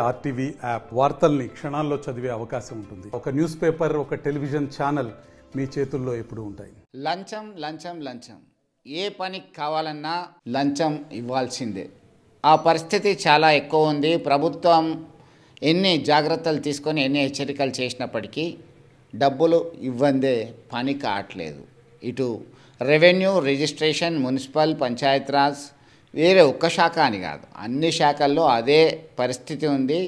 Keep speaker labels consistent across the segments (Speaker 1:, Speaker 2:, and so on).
Speaker 1: RTV app వార్తల్ని క్షణాల్లో చదివే అవకాశం ఉంటుంది. ఒక న్యూస్ పేపర్, ఒక టెలివిజన్ ఛానల్ మీ చేతుల్లో ఎప్పుడూ ఉంటాయి.
Speaker 2: లంచం లంచం లంచం, ఏ పనికి కావాలన్నా లంచం ఇవ్వాల్సిందే. ఆ పరిస్థితి చాలా ఎక్కువ ఉంది. ప్రభుత్వం ఎన్ని జాగ్రత్తలు తీసుకొని ఎన్ని హెచ్చరికలు చేసినప్పటికీ డబ్బులు ఇవ్వందే పని కావట్లేదు. ఇటు రెవెన్యూ, రిజిస్ట్రేషన్, మున్సిపల్, పంచాయతీరాజ్, వేరే ఒక్క శాఖ అని కాదు, అన్ని శాఖల్లో అదే పరిస్థితి ఉంది.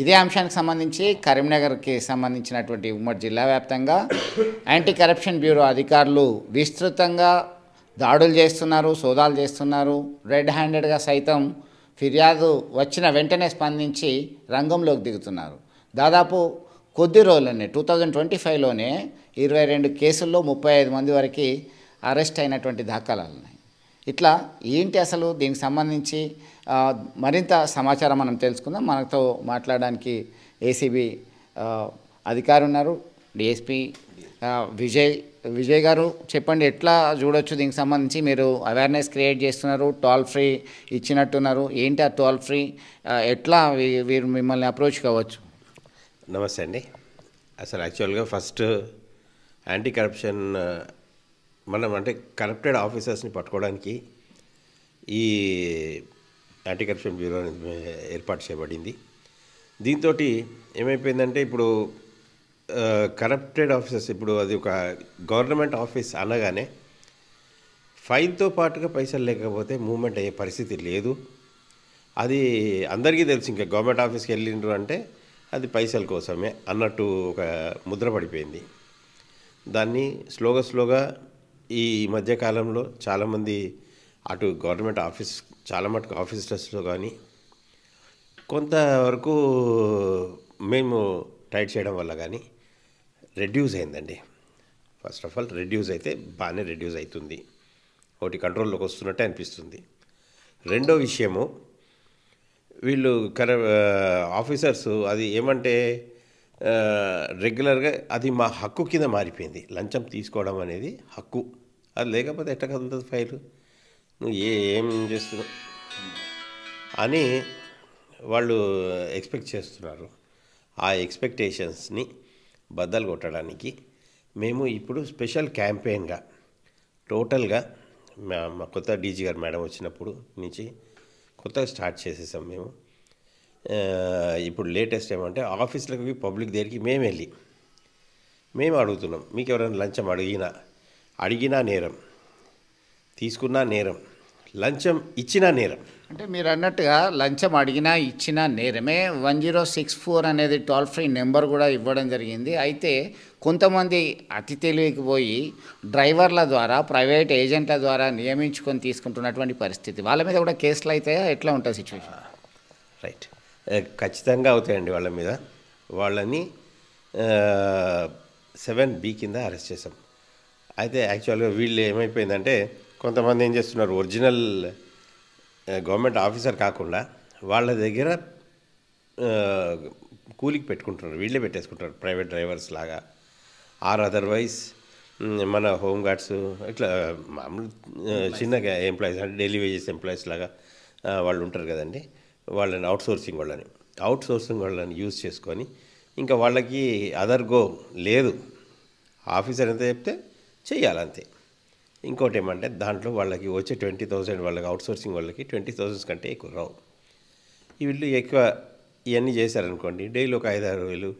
Speaker 2: ఇదే అంశానికి సంబంధించి కరీంనగర్కి సంబంధించినటువంటి ఉమ్మడి జిల్లా వ్యాప్తంగా యాంటీ కరప్షన్ బ్యూరో అధికారులు విస్తృతంగా దాడులు చేస్తున్నారు, సోదాలు చేస్తున్నారు. రెడ్ హ్యాండెడ్గా సైతం ఫిర్యాదు వచ్చిన వెంటనే స్పందించి రంగంలోకి దిగుతున్నారు. దాదాపు కొద్ది రోజుల్లోనే 2025లోనే 22 కేసుల్లో 35 మంది వరకు అరెస్ట్ అయినటువంటి దాఖలాలు ఉన్నాయి. ఇట్లా ఏంటి అసలు దీనికి సంబంధించి మరింత సమాచారం మనం తెలుసుకుందాం. మనతో మాట్లాడడానికి ఏసీబీ అధికారి ఉన్నారు, డిఎస్పీ విజయ్ గారు. చెప్పండి, ఎట్లా చూడొచ్చు దీనికి సంబంధించి? మీరు అవేర్నెస్ క్రియేట్ చేస్తున్నారు, టోల్ ఫ్రీ ఇచ్చినట్టున్నారు. ఏంటి ఆ టోల్ ఫ్రీ, ఎట్లా వీరు మిమ్మల్ని అప్రోచ్ కావచ్చు?
Speaker 3: నమస్తే అండి. అసలు యాక్చువల్గా ఫస్ట్ యాంటీ కరప్షన్ మనం అంటే కరప్టెడ్ ఆఫీసర్స్ని పట్టుకోవడానికి ఈ యాంటీ కరప్షన్ బ్యూరో ఏర్పాటు చేయబడింది. దీంతో ఏమైపోయిందంటే ఇప్పుడు కరప్టెడ్ ఆఫీసర్స్, ఇప్పుడు అది ఒక గవర్నమెంట్ ఆఫీస్ అనగానే ఫైల్తో పాటుగా పైసలు లేకపోతే మూవ్మెంట్ అయ్యే పరిస్థితి లేదు. అది అందరికీ తెలుసు. ఇంకా గవర్నమెంట్ ఆఫీస్కి వెళ్ళిండ్రు అంటే అది పైసల కోసమే అన్నట్టు ఒక ముద్ర పడిపోయింది. దాన్ని స్లోగా ఈ మధ్యకాలంలో చాలామంది అటు గవర్నమెంట్ ఆఫీస్ చాలా మటుకు ఆఫీసర్స్లో కానీ కొంతవరకు మేము టైట్ చేయడం వల్ల కానీ రెడ్యూస్ అయిందండి. ఫస్ట్ ఆఫ్ ఆల్ రెడ్యూస్ అయితే బాగానే రెడ్యూస్ అవుతుంది, ఒకటి కంట్రోల్లోకి వస్తున్నట్టే అనిపిస్తుంది. రెండో విషయము, వీళ్ళు ఆఫీసర్స్ అది ఏమంటే రెగ్యులర్గా అది మా హక్కు కింద మారిపోయింది. లంచం తీసుకోవడం అనేది హక్కు. అది లేకపోతే ఎట్లా కదులుతుంది ఫైలు, నువ్వు ఏం చేస్తున్నావు అని వాళ్ళు ఎక్స్పెక్ట్ చేస్తున్నారు. ఆ ఎక్స్పెక్టేషన్స్ని బద్దలు కొట్టడానికి మేము ఇప్పుడు స్పెషల్ క్యాంపెయిన్గా టోటల్గా మా కొత్త డీజీ గారు మేడం వచ్చినప్పుడు నుంచి కొత్తగా స్టార్ట్ చేసేసాం మేము. ఇప్పుడు లేటెస్ట్ ఏమంటే ఆఫీసులకి పబ్లిక్ దగ్గరికి మేము అడుగుతున్నాం, మీకు ఎవరైనా లంచం అడిగినా నేరం, తీసుకున్నా నేరం, లంచం ఇచ్చినా నేరం.
Speaker 2: అంటే మీరు అన్నట్టుగా లంచం అడిగినా ఇచ్చినా నేరమే. 1064 అనేది టోల్ ఫ్రీ నెంబర్ కూడా ఇవ్వడం జరిగింది. అయితే కొంతమంది అతి తెలివికి పోయి డ్రైవర్ల ద్వారా, ప్రైవేట్ ఏజెంట్ల ద్వారా నియమించుకొని తీసుకుంటున్నటువంటి పరిస్థితి. వాళ్ళ మీద కూడా కేసులు అవుతాయా? ఎట్లా ఉంటుంది సిచ్యువేషన్?
Speaker 3: రైట్, ఖచ్చితంగా అవుతాయండి వాళ్ళ మీద. వాళ్ళని 7B కింద అరెస్ట్ చేసాం. అయితే యాక్చువల్గా వీళ్ళు ఏమైపోయిందంటే కొంతమంది ఏం చేస్తున్నారు, ఒరిజినల్ గవర్నమెంట్ ఆఫీసర్ కాకుండా వాళ్ళ దగ్గర కూలికి పెట్టుకుంటున్నారు, వీళ్ళే పెట్టేసుకుంటారు ప్రైవేట్ డ్రైవర్స్ లాగా. ఆర్ అదర్వైజ్ మన హోమ్ గార్డ్స్ ఇట్లా మామూలు చిన్నగా ఎంప్లాయీస్ అంటే డైలీ వేజెస్ ఎంప్లాయీస్ లాగా వాళ్ళు ఉంటారు కదండి, వాళ్ళని అవుట్సోర్సింగ్ వాళ్ళని యూజ్ చేసుకొని ఇంకా వాళ్ళకి అదర్ గో లేదు, ఆఫీసర్ ఎంత చెప్తే చెయ్యాలంతే. ఇంకోటి ఏమంటే దాంట్లో వాళ్ళకి వచ్చే 20,000 వాళ్ళకి అవుట్సోర్సింగ్ వాళ్ళకి 20,000 కంటే ఎక్కువ రావు. వీళ్ళు ఎక్కువ ఇవన్నీ చేశారనుకోండి, డైలీ ఒక 5-6 వేలు,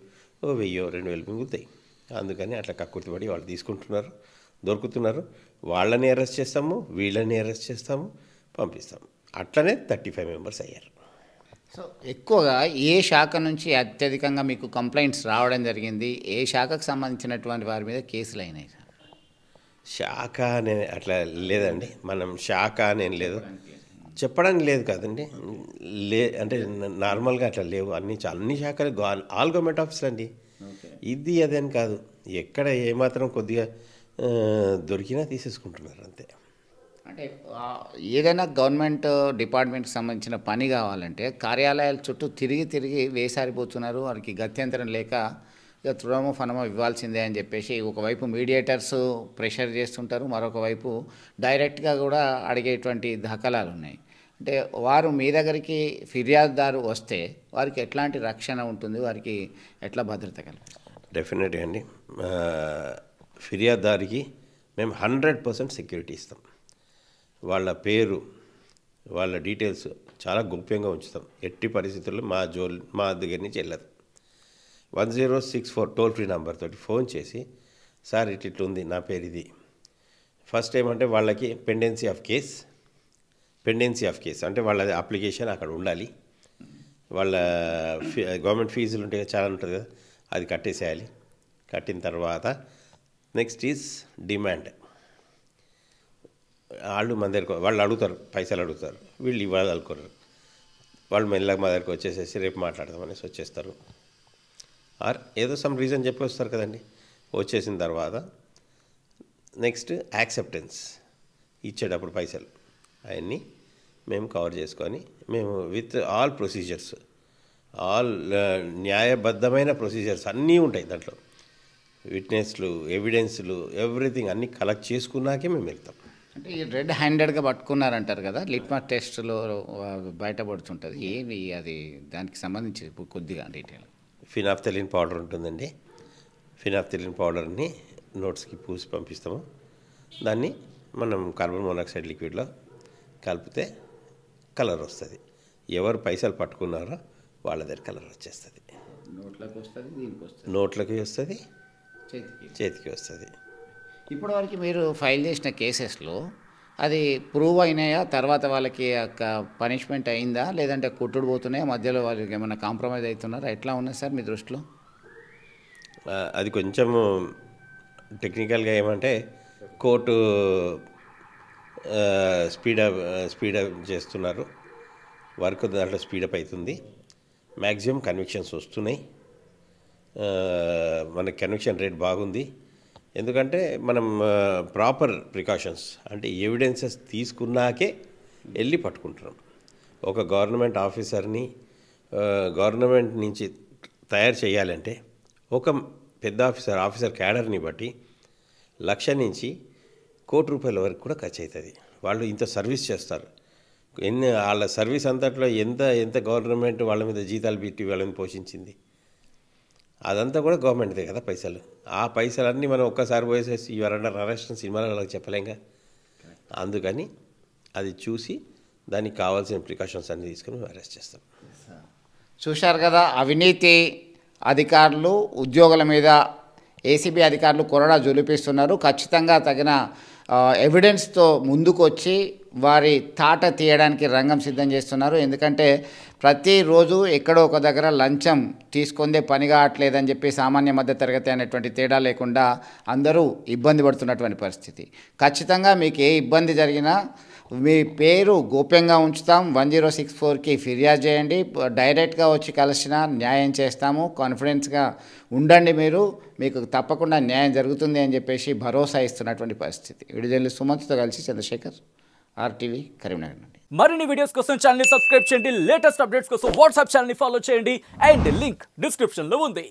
Speaker 3: 1000, 2000 మిగులుతాయి. అందుకని అట్లా కక్కుర్తిపడి వాళ్ళు తీసుకుంటున్నారు, దొరుకుతున్నారు. వాళ్ళని అరెస్ట్ చేస్తాము, వీళ్ళని అరెస్ట్ చేస్తాము, పంపిస్తాము. అట్లనే 35 మెంబర్స్ అయ్యారు.
Speaker 2: సో ఎక్కువగా ఏ శాఖ నుంచి అత్యధికంగా మీకు కంప్లైంట్స్ రావడం జరిగింది? ఏ శాఖకు సంబంధించినటువంటి వారి మీద కేసులు అయినాయి?
Speaker 3: శాఖ అనే అట్లా లేదండి, మనం శాఖ అనేం లేదు, చెప్పడానికి లేదు కాదండి. అంటే నార్మల్గా అట్లా లేవు. అన్ని శాఖలు ఆల్ గవర్నమెంట్ ఆఫీసులు అండి, ఇది అదేని కాదు. ఎక్కడ ఏమాత్రం కొద్దిగా దొరికినా తీసేసుకుంటున్నారు అంతే.
Speaker 2: అంటే ఏదైనా గవర్నమెంట్ డిపార్ట్మెంట్కి సంబంధించిన పని కావాలంటే కార్యాలయాల చుట్టూ తిరిగి వేసారిపోతున్నారు. వారికి గత్యంతరం లేక ఇక తుడమో ఫనమో ఇవ్వాల్సిందే అని చెప్పేసి ఒకవైపు మీడియేటర్స్ ప్రెషర్ చేస్తుంటారు, మరొక వైపు డైరెక్ట్గా కూడా అడిగేటువంటి దాఖలాలు ఉన్నాయి. అంటే వారు మీ దగ్గరికి ఫిర్యాదుదారు వస్తే వారికి ఎట్లాంటి రక్షణ ఉంటుంది, వారికి ఎట్లా భద్రత కలుగుతుంది?
Speaker 3: డెఫినెట్గా అండి, ఫిర్యాదుదారికి మేము 100% సెక్యూరిటీ ఇస్తాం. వాళ్ళ పేరు, వాళ్ళ డీటెయిల్స్ చాలా గోప్యంగా ఉంచుతాం. ఎట్టి పరిస్థితుల్లో మా దగ్గర నుంచి వెళ్ళదు. 1064 టోల్ ఫ్రీ నెంబర్ తోటి ఫోన్ చేసి, సార్ ఇట్లుంది, నా పేరు ఇది. ఫస్ట్ ఏమంటే వాళ్ళకి పెండెన్సీ ఆఫ్ కేస్ అంటే వాళ్ళ అప్లికేషన్ అక్కడ ఉండాలి. వాళ్ళ గవర్నమెంట్ ఫీజులు ఉంటాయి, చాలా ఉంటుంది కదా, అది కట్టేసేయాలి. కట్టిన తర్వాత నెక్స్ట్ ఈజ్ డిమాండ్. వాళ్ళు అడుగుతారు, పైసలు అడుగుతారు, వీళ్ళు ఇవ్వాలనుకోరు. వాళ్ళు మెల్లగా మా దగ్గరికి వచ్చేసేసి రేపు మాట్లాడదామనేసి వచ్చేస్తారు. ఆర్ ఏదో సమ్ రీజన్ చెప్పి వస్తారు కదండి. వచ్చేసిన తర్వాత నెక్స్ట్ యాక్సెప్టెన్స్, ఇచ్చేటప్పుడు పైసలు అవన్నీ మేము కవర్ చేసుకొని, మేము విత్ ఆల్ ప్రొసీజర్స్, న్యాయబద్ధమైన ప్రొసీజర్స్ అన్నీ ఉంటాయి దాంట్లో. విట్నెస్లు, ఎవిడెన్స్లు, ఎవ్రీథింగ్ అన్నీ కలెక్ట్ చేసుకున్నాకే మేము వెళ్తాం.
Speaker 2: అంటే ఈ రెడ్ హ్యాండెడ్గా పట్టుకున్నారంటారు కదా, లిట్మస్ టెస్ట్లో బయటపడుతుంటుంది. ఏవి అది, దానికి సంబంధించి కొద్దిగా డీటెయిల్.
Speaker 3: ఫినాఫ్థలిన్ పౌడర్ ఉంటుందండి. ఫినాఫ్థలిన్ పౌడర్ని నోట్స్కి పూసి పంపిస్తాము. దాన్ని మనం కార్బన్ మోనాక్సైడ్ లిక్విడ్లో కలిపితే కలర్ వస్తుంది. ఎవరు పైసలు పట్టుకున్నారో వాళ్ళ దగ్గర కలర్ వచ్చేస్తుంది.
Speaker 2: నోట్లోకి వస్తుంది, దీనికి వస్తుంది,
Speaker 3: నోట్లకి వస్తుంది, చేతికి వస్తుంది.
Speaker 2: ఇప్పటివరకు మీరు ఫైల్ చేసిన కేసెస్లో అది ప్రూవ్ అయినాయా? తర్వాత వాళ్ళకి పనిష్మెంట్ అయిందా, లేదంటే కొట్టుడు పోతున్నాయా, మధ్యలో వాళ్ళకి ఏమైనా కాంప్రమైజ్ అవుతున్నారా? ఎట్లా ఉన్నాయి సార్ మీ దృష్టిలో?
Speaker 3: అది కొంచెము టెక్నికల్గా ఏమంటే కోర్టు స్పీడప్ చేస్తున్నారు. వర్క్ దాంట్లో స్పీడప్ అవుతుంది. మ్యాక్సిమం కన్విక్షన్స్ వస్తున్నాయి. మన కన్విక్షన్ రేట్ బాగుంది. ఎందుకంటే మనం ప్రాపర్ ప్రికాషన్స్ అంటే ఎవిడెన్సెస్ తీసుకున్నాకే వెళ్ళి పట్టుకుంటున్నాం. ఒక గవర్నమెంట్ ఆఫీసర్ని గవర్నమెంట్ నుంచి తయారు చేయాలంటే ఒక పెద్ద ఆఫీసర్ క్యాడర్ని బట్టి 1,00,000 నుంచి ₹1,00,00,000 వరకు కూడా ఖర్చు అవుతుంది. వాళ్ళు ఇంత సర్వీస్ చేస్తారు. వాళ్ళ సర్వీస్ అంతట్లో ఎంత గవర్నమెంట్ వాళ్ళ మీద జీతాలు పెట్టి వాళ్ళని పోషించింది, అదంతా కూడా గవర్నమెంట్దే కదా పైసలు. ఆ పైసలన్నీ మనం ఒక్కసారి పోయేసేసి యువర్ అండర్ అరెస్ట్ సినిమాలో వాళ్ళకి చెప్పలేంగా. అందుకని అది చూసి దానికి కావాల్సిన ప్రికాషన్స్ అన్నీ తీసుకొని మేము అరెస్ట్ చేస్తాం.
Speaker 2: చూశారు కదా, అవినీతి అధికారులు ఉద్యోగుల మీద ఏసీబీ అధికారులు కొరడా జొలిపిస్తున్నారు. ఖచ్చితంగా తగిన ఎవిడెన్స్తో ముందుకు వచ్చి వారి తాట తీయడానికి రంగం సిద్ధం చేస్తున్నారు. ఎందుకంటే ప్రతిరోజు ఎక్కడో ఒక దగ్గర లంచం తీసుకుందే పని కావట్లేదని చెప్పి సామాన్య మధ్య తరగతి అనేటువంటి తేడా లేకుండా అందరూ ఇబ్బంది పడుతున్నటువంటి పరిస్థితి. ఖచ్చితంగా మీకు ఏ ఇబ్బంది జరిగినా మీ పేరు గోప్యంగా ఉంచుతాం. 1064కి ఫిర్యాదు చేయండి. డైరెక్ట్గా వచ్చి కలిసినా న్యాయం చేస్తాము. కాన్ఫిడెన్స్గా ఉండండి. మీకు తప్పకుండా న్యాయం జరుగుతుంది అని చెప్పేసి భరోసా ఇస్తున్నటువంటి పరిస్థితి. విడుదల సుమంత్తో కలిసి చంద్రశేఖర్, RTV, కరీంనగర్ నుండి.
Speaker 4: మరిన్ని వీడియోస్ కోసం ఛానల్ సబ్స్క్రైబ్ చేయండి. లేటెస్ట్ అప్డేట్స్ కోసం వాట్సాప్ ఛానల్ ఫాలో చేయండి. అండ్ లింక్ డిస్క్రిప్షన్లో ఉంది.